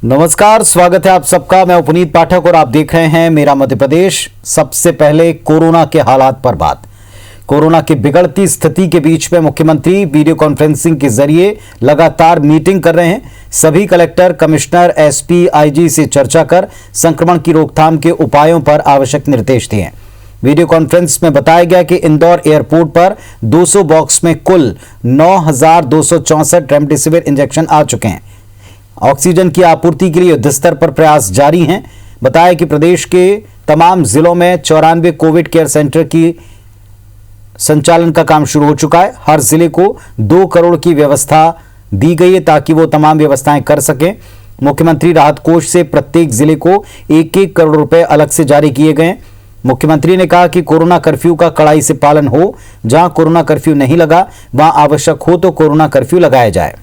नमस्कार, स्वागत है आप सबका। मैं पुनीत पाठक और आप देख रहे हैं मेरा मध्य प्रदेश। सबसे पहले कोरोना के हालात पर बात। कोरोना की बिगड़ती स्थिति के बीच में मुख्यमंत्री वीडियो कॉन्फ्रेंसिंग के जरिए लगातार मीटिंग कर रहे हैं। सभी कलेक्टर, कमिश्नर, एसपी, आईजी से चर्चा कर संक्रमण की रोकथाम के उपायों पर आवश्यक निर्देश दिए। वीडियो कॉन्फ्रेंस में बताया गया कि इंदौर एयरपोर्ट पर 200 बॉक्स में कुल 9,264 रेमडेसिविर इंजेक्शन आ चुके हैं। ऑक्सीजन की आपूर्ति के लिए युद्धस्तर पर प्रयास जारी हैं। बताया कि प्रदेश के तमाम जिलों में 94 कोविड केयर सेंटर की संचालन का काम शुरू हो चुका है। हर जिले को 2 करोड़ की व्यवस्था दी गई है ताकि वो तमाम व्यवस्थाएं कर सकें। मुख्यमंत्री राहत कोष से प्रत्येक जिले को 1-1 करोड़ रुपए अलग से जारी किए गए। मुख्यमंत्री ने कहा कि कोरोना कर्फ्यू का कड़ाई से पालन हो। जहां कोरोना कर्फ्यू नहीं लगा वहां आवश्यक हो तो कोरोना कर्फ्यू लगाया जाए।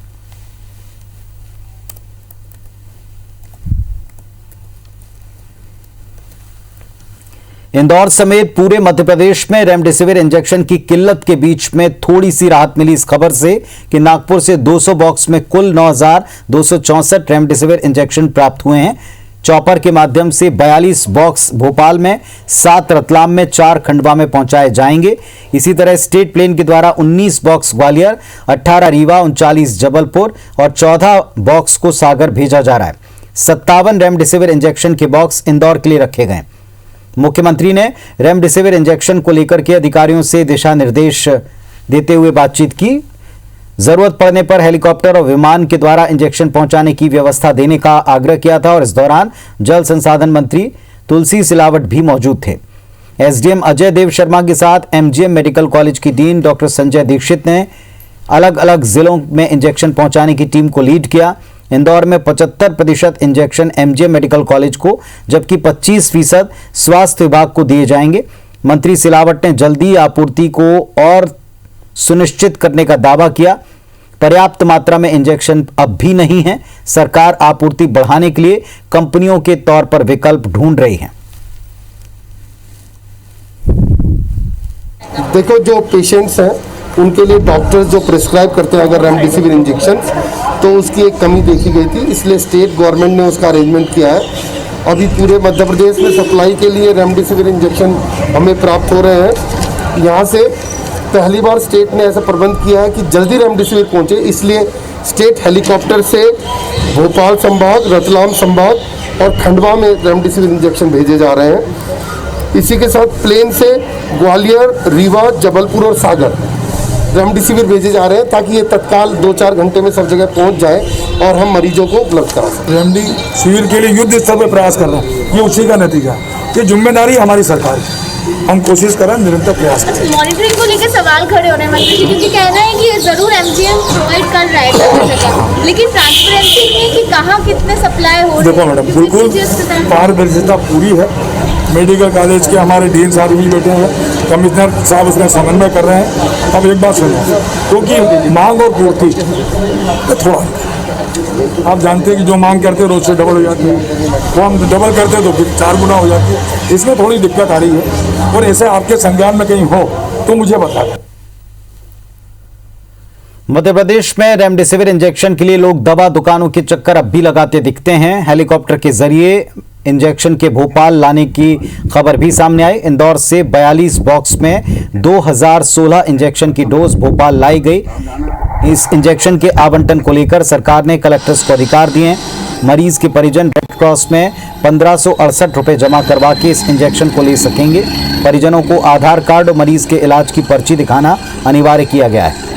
इंदौर समेत पूरे मध्य प्रदेश में रेमडेसिविर इंजेक्शन की किल्लत के बीच में थोड़ी सी राहत मिली इस खबर से कि नागपुर से 200 बॉक्स में कुल 9,264 रेमडेसिविर इंजेक्शन प्राप्त हुए हैं। चॉपर के माध्यम से 42 बॉक्स भोपाल में, 7 रतलाम में, 4 खंडवा में पहुंचाए जाएंगे। इसी तरह स्टेट प्लेन के द्वारा 19 बॉक्स ग्वालियर, 18 रीवा, 39 जबलपुर और 14 बॉक्स को सागर भेजा जा रहा है। 57 रेमडेसिविर इंजेक्शन के बॉक्स इंदौर के लिए रखे गए। मुख्यमंत्री ने रेमडेसिविर इंजेक्शन को लेकर के अधिकारियों से दिशा निर्देश देते हुए बातचीत की। जरूरत पड़ने पर हेलीकॉप्टर और विमान के द्वारा इंजेक्शन पहुंचाने की व्यवस्था देने का आग्रह किया था और इस दौरान जल संसाधन मंत्री तुलसी सिलावट भी मौजूद थे। एसडीएम अजय देव शर्मा के साथ एमजीएम मेडिकल कॉलेज की डीन डॉक्टर संजय दीक्षित ने अलग अलग जिलों में इंजेक्शन पहुंचाने की टीम को लीड किया। इंदौर में 75% इंजेक्शन एमजीएम मेडिकल कॉलेज को जबकि 25% स्वास्थ्य विभाग को दिए जाएंगे। मंत्री सिलावट ने जल्दी आपूर्ति को और सुनिश्चित करने का दावा किया। पर्याप्त मात्रा में इंजेक्शन अब भी नहीं है। सरकार आपूर्ति बढ़ाने के लिए कंपनियों के तौर पर विकल्प ढूंढ रही है। देखो, जो पेशेंट्स हैं उनके लिए डॉक्टर्स जो प्रिस्क्राइब करते हैं अगर रेमडेसिविर इंजेक्शन, तो उसकी एक कमी देखी गई थी, इसलिए स्टेट गवर्नमेंट ने उसका अरेंजमेंट किया है। अभी पूरे मध्य प्रदेश में सप्लाई के लिए रेमडेसिविर इंजेक्शन हमें प्राप्त हो रहे हैं। यहाँ से पहली बार स्टेट ने ऐसा प्रबंध किया है कि जल्दी रेमडेसिविर पहुँचे, इसलिए स्टेट हेलीकॉप्टर से भोपाल संभाग, रतलाम संभाग और खंडवा में रेमडेसिविर इंजेक्शन भेजे जा रहे हैं। इसी के साथ प्लेन से ग्वालियर, रीवा, जबलपुर और सागर रेमडेसिविर भेजे जा रहे हैं ताकि ये तत्काल 2-4 घंटे में सब जगह पहुंच जाए और हम मरीजों को उपलब्ध करा सकें। रेमडेसिविर के लिए युद्ध स्तर पर प्रयास कर रहे हैं, ये उसी का नतीजा है। ये जिम्मेदारी हमारी सरकार की, हम कोशिश कर रहे हैं, निरंतर प्रयास करें। मॉनिटरिंग को लेकर सवाल खड़े हो रहे हैं मंत्री जी, क्योंकि कहना है कि जरूर एमजीएम प्रोवाइड कर रहा है लेकिन ट्रांसपेरेंसी नहीं है कि कहाँ कितने सप्लाई हो रहे हैं। देखो मैडम, बिल्कुल पारदर्शिता पूरी है। मेडिकल कॉलेज के हमारे डीन साहब भी बैठे हैं, कमिश्नर साहब उसका समन्वय कर रहे हैं। अब एक बात सुनो, क्योंकि मांग और पूर्ति तो थोड़ा आप जानते हैं कि जो मांग करते हैं रोज से डबल हो जाती है, वो हम डबल करते हैं तो फिर 4 गुना हो जाती है। इसमें थोड़ी दिक्कत आ रही है और ऐसे आपके संज्ञान में कहीं हो तो मुझे बता दें। मध्य प्रदेश में रेमडेसिविर इंजेक्शन के लिए लोग दवा दुकानों के चक्कर अब भी लगाते दिखते हैं। हेलीकॉप्टर के जरिए इंजेक्शन के भोपाल लाने की खबर भी सामने आई। इंदौर से 42 बॉक्स में 2016 इंजेक्शन की डोज भोपाल लाई गई। इस इंजेक्शन के आवंटन को लेकर सरकार ने कलेक्टर्स को अधिकार दिए। मरीज के परिजन रेड क्रॉस में 1568 रुपए जमा करवा के इस इंजेक्शन को ले सकेंगे। परिजनों को आधार कार्ड और मरीज के इलाज की पर्ची दिखाना अनिवार्य किया गया है।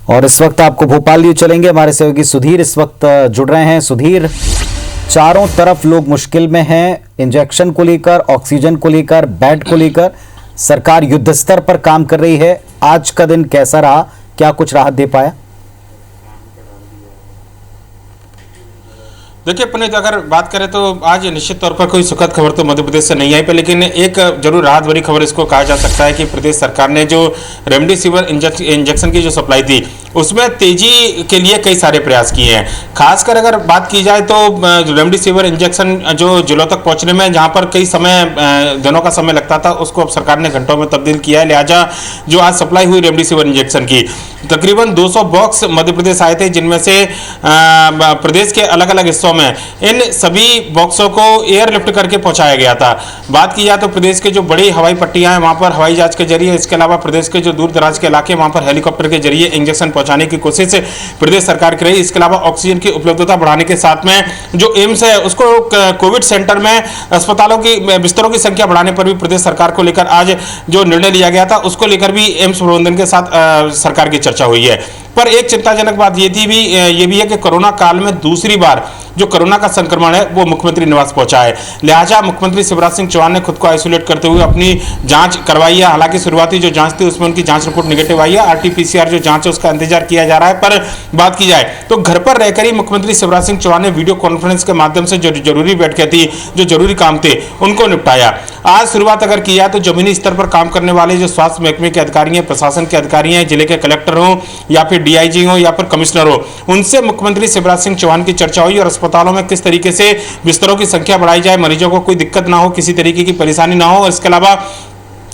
और इस वक्त आपको भोपाल लिए चलेंगे, हमारे सहयोगी सुधीर इस वक्त जुड़ रहे हैं। सुधीर, चारों तरफ लोग मुश्किल में हैं, इंजेक्शन को लेकर, ऑक्सीजन को लेकर, बेड को लेकर सरकार युद्ध स्तर पर काम कर रही है। आज का दिन कैसा रहा, क्या कुछ राहत दे पाया? देखिए पुनीत, अगर बात करें तो आज निश्चित तौर पर कोई सुखद खबर तो मध्य प्रदेश से नहीं आई, पर लेकिन एक जरूर राहत भरी खबर इसको कहा जा सकता है कि प्रदेश सरकार ने जो रेमडेसिविर इंजेक्शन की जो सप्लाई थी उसमें तेजी के लिए कई सारे प्रयास किए हैं। खासकर अगर बात की जाए तो रेमडेसिविर इंजेक्शन जो जिलों तक पहुंचने में जहां पर कई दिनों का समय लगता था, उसको अब सरकार ने घंटों में तब्दील किया है। लिहाजा जो आज सप्लाई हुई रेमडेसिविर इंजेक्शन की, तकरीबन 200 बॉक्स मध्य प्रदेश आए थे, जिनमें से प्रदेश के अलग अलग हिस्सों में इन सभी बॉक्सों को एयरलिफ्ट करके पहुंचाया गया था। बात की जाए तो प्रदेश के जो बड़ी हवाई पट्टियां हैं वहां पर हवाई जहाज के जरिए, इसके अलावा प्रदेश के जो दूर दराज के इलाके वहां पर हेलीकॉप्टर के जरिए इंजेक्शन पहुंचाने की कोशिश प्रदेश सरकार कर रही है। इसके अलावा ऑक्सीजन की उपलब्धता बढ़ाने के साथ में जो एम्स है उसको कोविड सेंटर में अस्पतालों की बिस्तरों की संख्या बढ़ाने पर भी प्रदेश सरकार को लेकर आज जो निर्णय लिया गया था, उसको लेकर भी एम्स प्रबंधन के साथ सरकार की चर्चा हुई है। पर एक चिंताजनक बात ये भी है कि कोरोना काल में दूसरी बार जो कोरोना का संक्रमण है वो मुख्यमंत्री निवास पहुंचा है। लिहाजा मुख्यमंत्री शिवराज सिंह चौहान ने खुद को आइसोलेट करते हुए अपनी जांच करवाई है। हालांकि शुरुआती जो जांच थी उसमें उनकी जांच रिपोर्ट नेगेटिव आई है। आरटीपीसीआर जो जांच है उसका इंतजार किया जा रहा है। पर बात की जाए तो घर पर रहकर ही मुख्यमंत्री शिवराज सिंह चौहान ने वीडियो कॉन्फ्रेंस के माध्यम से जो जरूरी बैठकें थी, जो जरूरी काम थे, उनको निपटाया। आज शुरुआत अगर की जाए तो जमीनी स्तर पर काम करने वाले जो स्वास्थ्य महकमे के अधिकारी हैं, प्रशासन के अधिकारी हैं, जिले के कलेक्टर हों या फिर डीआईजी हो या फिर कमिश्नर हो, उनसे मुख्यमंत्री शिवराज सिंह चौहान की चर्चा हुई और अस्पतालों में किस तरीके से बिस्तरों की संख्या बढ़ाई जाए, मरीजों को कोई दिक्कत ना हो, किसी तरीके की परेशानी ना हो, और इसके अलावा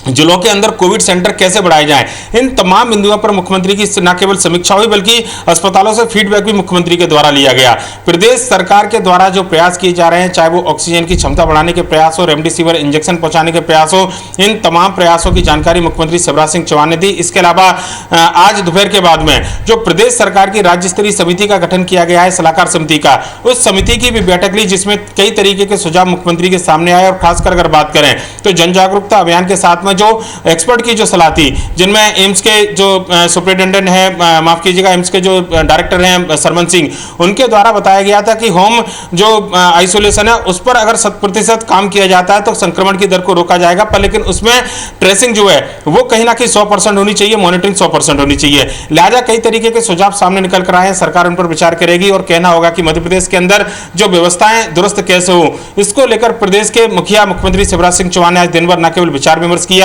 जिलों के अंदर कोविड सेंटर कैसे बढ़ाए जाएं, इन तमाम बिंदुओं पर मुख्यमंत्री की न केवल समीक्षा हुई बल्कि अस्पतालों से फीडबैक भी मुख्यमंत्री के द्वारा लिया गया। प्रदेश सरकार के द्वारा जो प्रयास किए जा रहे हैं, चाहे वो ऑक्सीजन की क्षमता बढ़ाने के प्रयास हो, रेमडेसिविर इंजेक्शन पहुंचाने के प्रयास हो, इन तमाम प्रयासों की जानकारी मुख्यमंत्री शिवराज सिंह चौहान ने दी। इसके अलावा आज दोपहर के बाद में जो प्रदेश सरकार की राज्य स्तरीय समिति का गठन किया गया है, सलाहकार समिति का, उस समिति की भी बैठक ली जिसमें कई तरीके के सुझाव मुख्यमंत्री के सामने आए। और खासकर अगर बात करें तो जन जागरूकता अभियान के साथ में जो एक्सपर्ट की जो सलाह थी, जिनमें एम्स के जो सुपरिटेंडेंट है, माफ कीजिएगा, एम्स के जो डायरेक्टर हैं सरमन सिंह, उनके द्वारा बताया गया था कि होम जो आइसोलेशन है उस पर अगर 100% काम किया जाता है तो संक्रमण की दर को रोका जाएगा। पर लेकिन उसमें ट्रेसिंग जो है वो कहीं ना कहीं 100% होनी चाहिए, मॉनिटरिंग 100% होनी चाहिए। लिहाजा कई तरीके के सुझाव सामने निकल कर आए हैं, सरकार उन पर विचार करेगी और कहना होगा कि मध्य प्रदेश के अंदर जो व्यवस्थाएं दुरुस्त कैसे हो, इसको लेकर प्रदेश के मुखिया मुख्यमंत्री शिवराज सिंह चौहान ने आज दिन भर न केवल विचार विमर्श किया,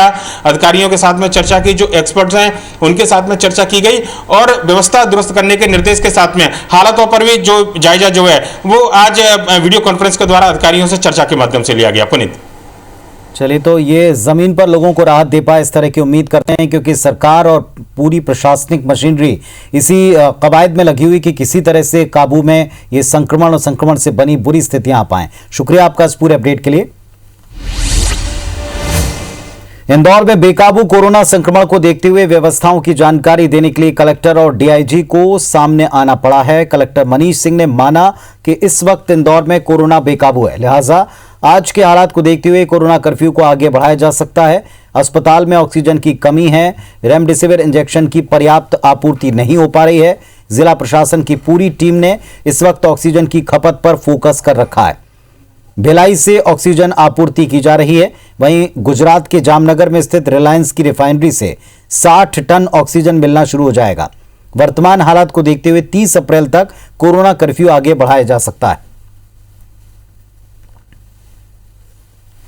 अधिकारियों के साथ में चर्चा की, जो एक्सपर्ट्स हैं उनके साथ में चर्चा की गई और व्यवस्था दुरुस्त करने के निर्देश के साथ में हालातों पर भी जो जायजा जो है वो आज वीडियो कॉन्फ्रेंस के द्वारा अधिकारियों से चर्चा के माध्यम से लिया गया। पुनीत, चलिए, तो ये जमीन पर लोगों को राहत दे पाए इस तरह की उम्मीद करते हैं, क्योंकि सरकार और पूरी प्रशासनिक मशीनरी इसी कवायद में लगी हुई कि किसी तरह से काबू में ये संक्रमण और संक्रमण से बनी बुरी स्थितियां आ पाएं। शुक्रिया आपका इस पूरे अपडेट के लिए। इंदौर में बेकाबू कोरोना संक्रमण को देखते हुए व्यवस्थाओं की जानकारी देने के लिए कलेक्टर और डीआईजी को सामने आना पड़ा है। कलेक्टर मनीष सिंह ने माना कि इस वक्त इंदौर में कोरोना बेकाबू है, लिहाजा आज के हालात को देखते हुए कोरोना कर्फ्यू को आगे बढ़ाया जा सकता है। अस्पताल में ऑक्सीजन की कमी है, रेमडेसिविर इंजेक्शन की पर्याप्त आपूर्ति नहीं हो पा रही है। जिला प्रशासन की पूरी टीम ने इस वक्त ऑक्सीजन की खपत पर फोकस कर रखा है। भिलाई से ऑक्सीजन आपूर्ति की जा रही है। वहीं गुजरात के जामनगर में स्थित रिलायंस की रिफाइनरी से 60 टन ऑक्सीजन मिलना शुरू हो जाएगा। वर्तमान हालात को देखते हुए 30 अप्रैल तक कोरोना कर्फ्यू आगे बढ़ाया जा सकता है।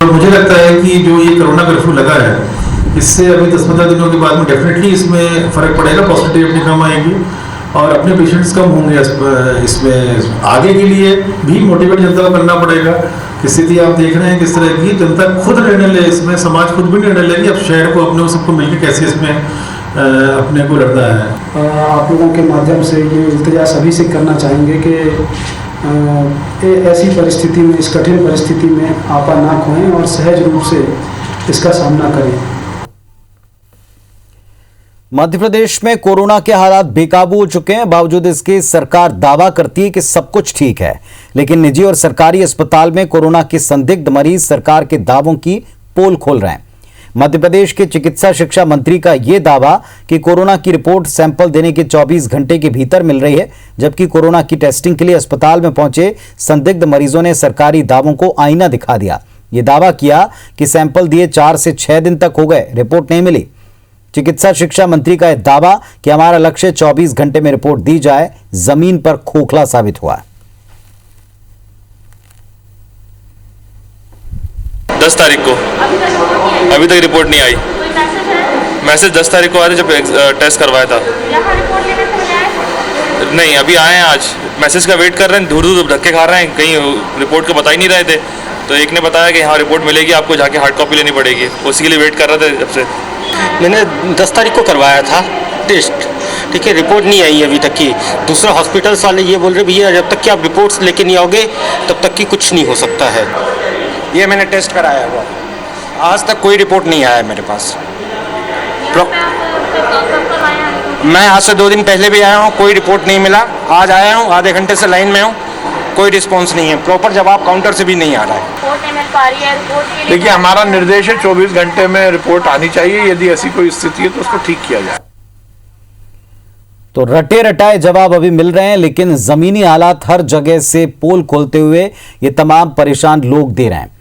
मुझे लगता है कि जो ये कोरोना कर्फ्यू लगा है, इससे अभी 10-15 दिनों के बाद में डेफिनेटली इसमें फर्क पड़ेगा, पॉजिटिविटी कम आएगी और अपने पेशेंट्स कम होंगे। इसमें आगे के लिए भी मोटिवेट जनता को करना पड़ेगा। स्थिति आप देख रहे हैं किस तरह की, जनता खुद निर्णय ले, इसमें समाज खुद भी निर्णय लेगी। अब शहर को अपने सबको मिलकर कैसे इसमें अपने को लड़ना है। आप लोगों के माध्यम से ये इल्तिजा सभी से करना चाहेंगे कि ऐसी परिस्थिति में, इस कठिन परिस्थिति में आपा ना खोएं और सहज रूप से इसका सामना करें। मध्य प्रदेश में कोरोना के हालात बेकाबू हो चुके हैं। बावजूद इसके सरकार दावा करती है कि सब कुछ ठीक है, लेकिन निजी और सरकारी अस्पताल में कोरोना के संदिग्ध मरीज सरकार के दावों की पोल खोल रहे हैं। मध्य प्रदेश के चिकित्सा शिक्षा मंत्री का यह दावा कि कोरोना की रिपोर्ट सैंपल देने के 24 घंटे के भीतर मिल रही है, जबकि कोरोना की टेस्टिंग के लिए अस्पताल में पहुंचे संदिग्ध मरीजों ने सरकारी दावों को आईना दिखा दिया। यह दावा किया कि सैंपल दिए 4 से 6 दिन तक हो गए, रिपोर्ट नहीं मिली। चिकित्सा शिक्षा मंत्री का यह दावा कि हमारा लक्ष्य 24 घंटे में रिपोर्ट दी जाए, जमीन पर खोखला साबित हुआ। 10 तारीख को अभी तक रिपोर्ट नहीं आई। मैसेज 10 तारीख को आया जब टेस्ट करवाया था। नहीं, अभी आए हैं आज, मैसेज का वेट कर रहे हैं, दूर दूर धक्के खा रहे हैं, कहीं रिपोर्ट को बता ही नहीं रहे थे। तो एक ने बताया कि हाँ रिपोर्ट मिलेगी, आपको जाके हार्ड कॉपी लेनी पड़ेगी, उसी के लिए वेट कर रहे थे जब से। मैंने 10 तारीख को करवाया था टेस्ट, ठीक है, रिपोर्ट नहीं आई अभी तक की। दूसरा हॉस्पिटल्स वाले ये बोल रहे भैया जब तक कि आप रिपोर्ट्स लेके नहीं आओगे तब तक कि कुछ नहीं हो सकता है। ये मैंने टेस्ट कराया हुआ, आज तक कोई रिपोर्ट नहीं आया मेरे पास। मैं आज से 2 दिन पहले भी आया हूँ, कोई रिपोर्ट नहीं मिला। आज आया हूँ, आधे घंटे से लाइन में हूँ, कोई रिस्पांस नहीं है, प्रॉपर जवाब काउंटर से भी नहीं आ रहा है। रिपोर्ट नहीं मिल पा रही है, रिपोर्ट के लिए देखिए, हमारा निर्देश है 24 घंटे में रिपोर्ट आनी चाहिए। यदि ऐसी कोई स्थिति है तो उसको ठीक किया जाए। तो रटे रटाए जवाब अभी मिल रहे हैं, लेकिन जमीनी हालात हर जगह से पोल खोलते हुए ये तमाम परेशान लोग दे रहे हैं।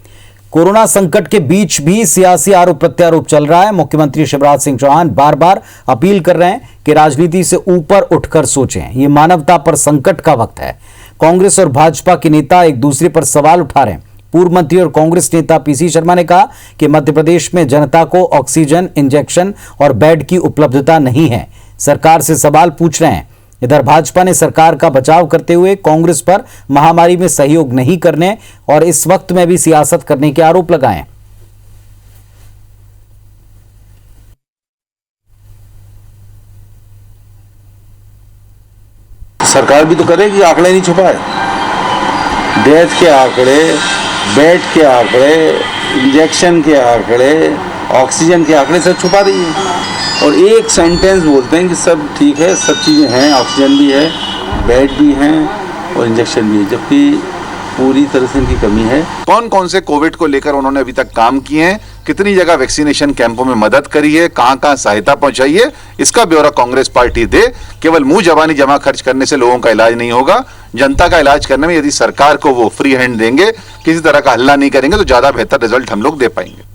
कोरोना संकट के बीच भी सियासी आरोप प्रत्यारोप चल रहा है। मुख्यमंत्री शिवराज सिंह चौहान बार बार अपील कर रहे हैं कि राजनीति से ऊपर उठकर सोचें, ये मानवता पर संकट का वक्त है। कांग्रेस और भाजपा के नेता एक दूसरे पर सवाल उठा रहे हैं। पूर्व मंत्री और कांग्रेस नेता पीसी शर्मा ने कहा कि मध्य प्रदेश में जनता को ऑक्सीजन, इंजेक्शन और बेड की उपलब्धता नहीं है, सरकार से सवाल पूछ रहे हैं। इधर भाजपा ने सरकार का बचाव करते हुए कांग्रेस पर महामारी में सहयोग नहीं करने और इस वक्त में भी सियासत करने के आरोप लगाए। सरकार भी तो करे कि आंकड़े नहीं छुपाए, डेथ के आंकड़े, बेड के आंकड़े, इंजेक्शन के आंकड़े, ऑक्सीजन के आंकड़े सब छुपा रही है और एक सेंटेंस बोलते हैं कि सब ठीक है, सब चीज़ें हैं, ऑक्सीजन भी है, बेड भी हैं और इंजेक्शन भी है, जबकि पूरी तरह से इनकी कमी है। कौन कौन से कोविड को लेकर उन्होंने अभी तक काम किए हैं, कितनी जगह वैक्सीनेशन कैंपों में मदद करी है, कहां कहां सहायता पहुंचाई है, इसका ब्यौरा कांग्रेस पार्टी दे। केवल मुंह जबानी जमा खर्च करने से लोगों का इलाज नहीं होगा। जनता का इलाज करने में यदि सरकार को वो फ्री हैंड देंगे, किसी तरह का हल्ला नहीं करेंगे, तो ज्यादा बेहतर रिजल्ट हम लोग दे पाएंगे।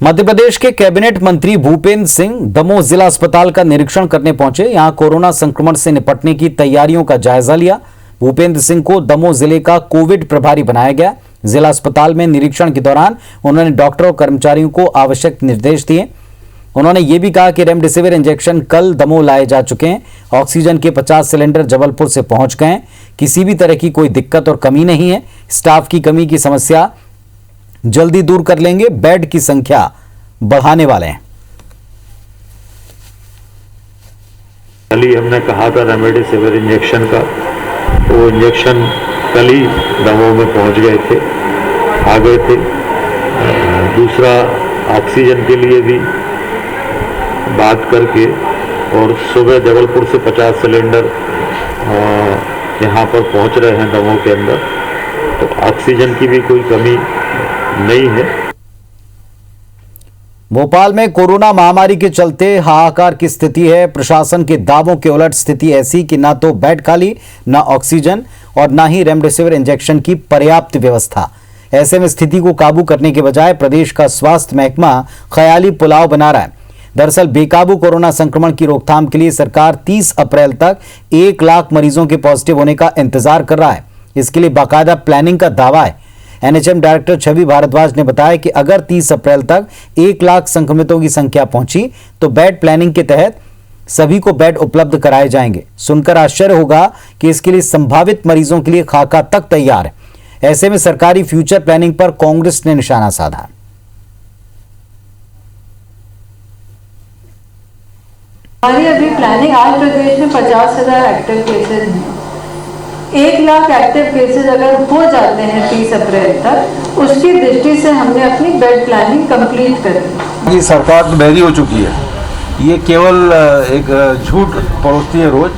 मध्य प्रदेश के कैबिनेट मंत्री भूपेंद्र सिंह दमोह जिला अस्पताल का निरीक्षण करने पहुंचे। यहां कोरोना संक्रमण से निपटने की तैयारियों का जायजा लिया। भूपेंद्र सिंह को दमोह जिले का कोविड प्रभारी बनाया गया। जिला अस्पताल में निरीक्षण के दौरान उन्होंने डॉक्टर और कर्मचारियों को आवश्यक निर्देश दिए। उन्होंने ये भी कहा कि रेमडेसिविर इंजेक्शन कल दमोह लाए जा चुके हैं। ऑक्सीजन के 50 सिलेंडर जबलपुर से पहुंच गए हैं। किसी भी तरह की कोई दिक्कत और कमी नहीं है। स्टाफ की कमी की समस्या जल्दी दूर कर लेंगे। बेड की संख्या बढ़ाने वाले हैं। कल ही हमने कहा था रेमडेसिविर इंजेक्शन का, वो इंजेक्शन कल ही दमोह में पहुंच गए थे, आ गए थे। दूसरा ऑक्सीजन के लिए भी बात करके और सुबह जबलपुर से 50 सिलेंडर यहाँ पर पहुंच रहे हैं दमोह के अंदर, तो ऑक्सीजन की भी कोई कमी नहीं है। भोपाल में कोरोना महामारी के चलते हाहाकार की स्थिति है। प्रशासन के दावों के उलट स्थिति ऐसी कि ना तो बेड खाली, ना ऑक्सीजन और ना ही रेमडेसिविर इंजेक्शन की पर्याप्त व्यवस्था। ऐसे में स्थिति को काबू करने के बजाय प्रदेश का स्वास्थ्य महकमा ख्याली पुलाव बना रहा है। दरअसल बेकाबू कोरोना संक्रमण की रोकथाम के लिए सरकार 30 अप्रैल तक 1 लाख मरीजों के पॉजिटिव होने का इंतजार कर रहा है। इसके लिए बाकायदा प्लानिंग का दावा है। एनएचएम डायरेक्टर छवि भारद्वाज ने बताया कि अगर 30 अप्रैल तक 1 लाख संक्रमितों की संख्या पहुंची तो बेड प्लानिंग के तहत सभी को बेड उपलब्ध कराए जाएंगे। सुनकर आश्चर्य होगा कि इसके लिए संभावित मरीजों के लिए खाका तक तैयार है। ऐसे में सरकारी फ्यूचर प्लानिंग पर कांग्रेस ने निशाना साधा। हमारी अभी प्लानिंग, आज प्रदेश में 50,000 एक्टिव केसेज हैं। 1 लाख एक्टिव केसेज अगर हो जाते हैं 30 अप्रैल तक, उसकी दृष्टि से हमने अपनी बेड प्लानिंग कंप्लीट कर ली। ये सरकार तो बहरी हो चुकी है। ये केवल एक झूठ परोसती है रोज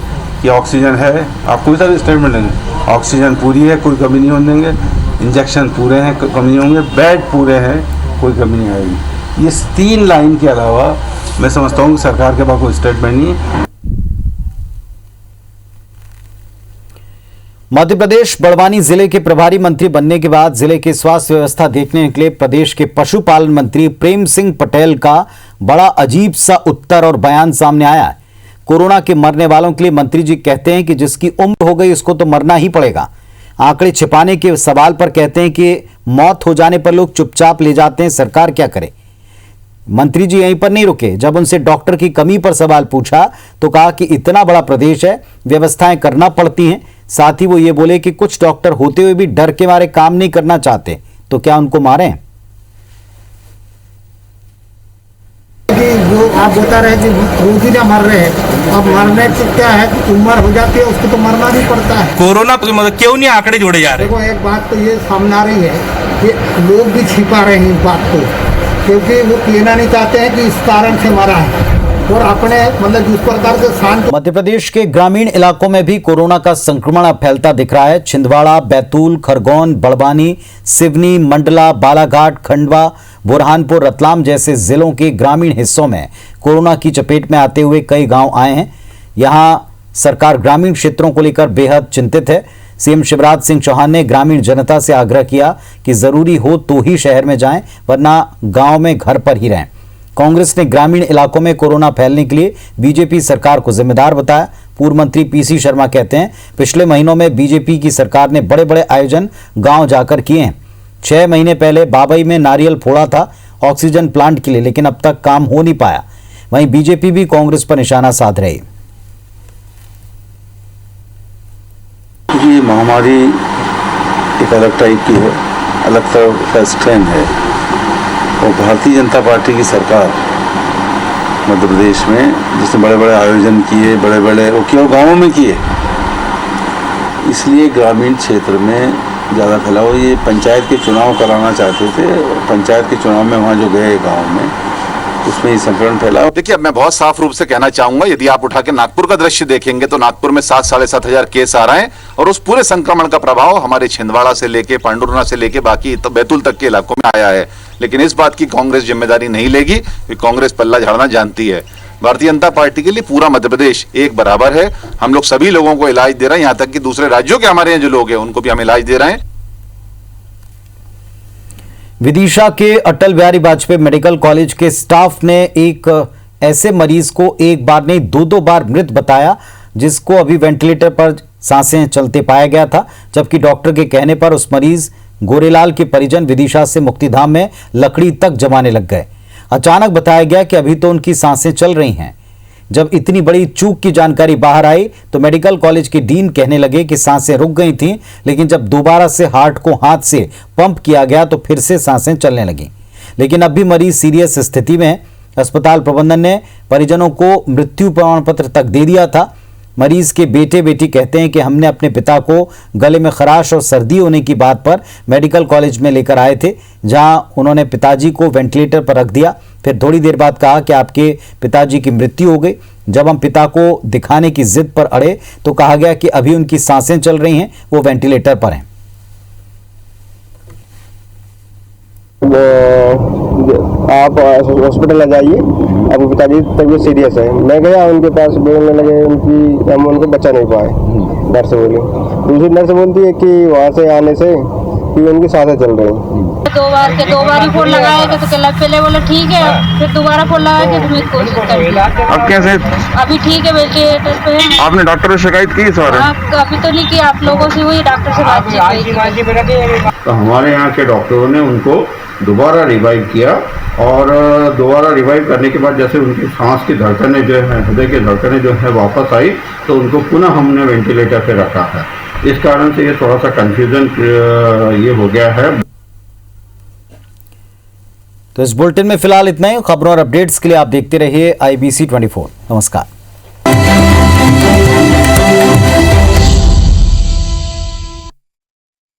कि ऑक्सीजन है। आप कोई सा भी स्टेटमेंट लेंगे, ऑक्सीजन पूरी है, कोई कमी नहीं होने देंगे, इंजेक्शन पूरे हैं, कमी नहीं होंगे, बेड पूरे हैं, कोई कमी नहीं आएगी। ये 3 लाइन के अलावा मैं समझता हूँ कि सरकार के पास कोई स्टेटमेंट नहीं है। मध्य प्रदेश बड़वानी जिले के प्रभारी मंत्री बनने के बाद जिले की स्वास्थ्य व्यवस्था देखने निकले प्रदेश के पशुपालन मंत्री प्रेम सिंह पटेल का बड़ा अजीब सा उत्तर और बयान सामने आया है। कोरोना के मरने वालों के लिए मंत्री जी कहते हैं कि जिसकी उम्र हो गई उसको तो मरना ही पड़ेगा। आंकड़े छिपाने के सवाल पर कहते हैं कि मौत हो जाने पर लोग चुपचाप ले जाते हैं, सरकार क्या करे। मंत्री जी यहीं पर नहीं रुके। जब उनसे डॉक्टर की कमी पर सवाल पूछा तो कहा कि इतना बड़ा प्रदेश है, व्यवस्थाएं करना पड़ती हैं। साथ ही वो ये बोले कि कुछ डॉक्टर होते हुए भी डर के मारे काम नहीं करना चाहते, तो क्या उनको मारें? जो आप बता रहे हैं कि रोगी ना मर रहे हैं, अब मरने से क्या है कि उम्र हो जाती है, उसको तो मरना भी पड़ता है। कोरोना मतलब क्यों नहीं आंकड़े जोड़े जा रहे? देखो एक बात तो ये सामने आ रही है कि लोग भी छिपा रहे हैं इस बात को, क्योंकि वो कहना नहीं चाहते हैं कि इस कारण से मरा है, और अपने मतलब जिस प्रकार से शांत। मध्य प्रदेश के ग्रामीण इलाकों में भी कोरोना का संक्रमण अब फैलता दिख रहा है। छिंदवाड़ा, बैतूल, खरगोन, बड़वानी, सिवनी, मंडला, बालाघाट, खंडवा, बुरहानपुर, रतलाम जैसे जिलों के ग्रामीण हिस्सों में कोरोना की चपेट में आते हुए कई गांव आए हैं। यहां सरकार ग्रामीण क्षेत्रों को लेकर बेहद चिंतित है। सीएम शिवराज सिंह चौहान ने ग्रामीण जनता से आग्रह किया कि जरूरी हो तो ही शहर में जाएं, वरना गांव में घर पर ही रहें। कांग्रेस ने ग्रामीण इलाकों में कोरोना फैलने के लिए बीजेपी सरकार को जिम्मेदार बताया। पूर्व मंत्री पीसी शर्मा कहते हैं, पिछले महीनों में बीजेपी की सरकार ने बड़े बड़े आयोजन गांव जाकर किए हैं। 6 महीने पहले बाबई में नारियल फोड़ा था ऑक्सीजन प्लांट के लिए, लेकिन अब तक काम हो नहीं पाया। वहीं बीजेपी भी कांग्रेस पर निशाना साध रही। ये महामारी एक अलग टाइप की है, अलग तरह का स्ट्रेन है, और भारतीय जनता पार्टी की सरकार मध्य प्रदेश में जिसने बड़े बड़े आयोजन किए, बड़े बड़े वो क्यों गाँवों में किए, इसलिए ग्रामीण क्षेत्र में ज़्यादा फैलाव। ये पंचायत के चुनाव कराना चाहते थे, और पंचायत के चुनाव में वहाँ जो गए गाँव में, उसमें ये संक्रमण फैला। देखिए, अब मैं बहुत साफ रूप से कहना चाहूंगा, यदि आप उठा के नागपुर का दृश्य देखेंगे तो नागपुर में 7-7.5 हजार केस आ रहे हैं, और उस पूरे संक्रमण का प्रभाव हमारे छिंदवाड़ा से लेके पांडुरना से लेके बाकी तो बैतूल तक के इलाकों में आया है। लेकिन इस बात की कांग्रेस जिम्मेदारी नहीं लेगी, क्योंकि कांग्रेस पल्ला झाड़ना जानती है। भारतीय जनता पार्टी के लिए पूरा मध्य प्रदेश एक बराबर है। हम लोग सभी लोगों को इलाज दे रहे हैं, यहाँ तक कि दूसरे राज्यों के हमारे यहाँ जो लोग हैं उनको भी हम इलाज दे रहे हैं। विदिशा के अटल बिहारी वाजपेयी मेडिकल कॉलेज के स्टाफ ने एक ऐसे मरीज को एक बार नहीं 2-2 बार मृत बताया, जिसको अभी वेंटिलेटर पर सांसें चलते पाया गया था। जबकि डॉक्टर के कहने पर उस मरीज गोरेलाल के परिजन विदिशा से मुक्तिधाम में लकड़ी तक जमाने लग गए। अचानक बताया गया कि अभी तो उनकी सांसें चल रही हैं। जब इतनी बड़ी चूक की जानकारी बाहर आई तो मेडिकल कॉलेज के डीन कहने लगे कि सांसें रुक गई थीं, लेकिन जब दोबारा से हार्ट को हाथ से पंप किया गया तो फिर से सांसें चलने लगीं। लेकिन अब भी मरीज सीरियस स्थिति में है। अस्पताल प्रबंधन ने परिजनों को मृत्यु प्रमाण पत्र तक दे दिया था। मरीज के बेटे बेटी कहते हैं कि हमने अपने पिता को गले में खराश और सर्दी होने की बात पर मेडिकल कॉलेज में लेकर आए थे, जहां उन्होंने पिताजी को वेंटिलेटर पर रख दिया। फिर थोड़ी देर बाद कहा कि आपके पिताजी की मृत्यु हो गई। जब हम पिता को दिखाने की जिद पर अड़े तो कहा गया कि अभी उनकी सांसें चल रही हैं, वो वेंटिलेटर पर हैं। आप हॉस्पिटल आ जाइए, आपके पिताजी तबीयत सीरियस है। मैं गया उनके पास, बोलने लगे उनकी हम उनको बचा नहीं पाए, नर्स बोली। दूसरी नर्स बोलती है कि वहाँ से आने से कि उनकी सांसें चल रही हैं। 2 बार ही फोन लगाया तो पहले बोला ठीक है, फिर दोबारा फोन लगाया कि तुम्हें कोशिश कर। अब कैसे? अभी ठीक है, वेंटिलेटर पे है। आपने डॉक्टर से शिकायत की सर? अभी तो नहीं की, आप लोगों से हुई, डॉक्टर से बातचीत। तो हमारे यहाँ के डॉक्टरों ने उनको दोबारा रिवाइव किया, और दोबारा रिवाइव करने के बाद जैसे उनकी सांस की धड़कनें जो है, हृदय की धड़कनें जो है वापस आई, तो उनको पुनः हमने वेंटिलेटर पे रखा है। इस कारण से ये थोड़ा सा कंफ्यूजन ये हो गया है। तो इस बुलेटिन में फिलहाल इतना ही। खबरों और अपडेट्स के लिए आप देखते रहिए IBC 24। नमस्कार।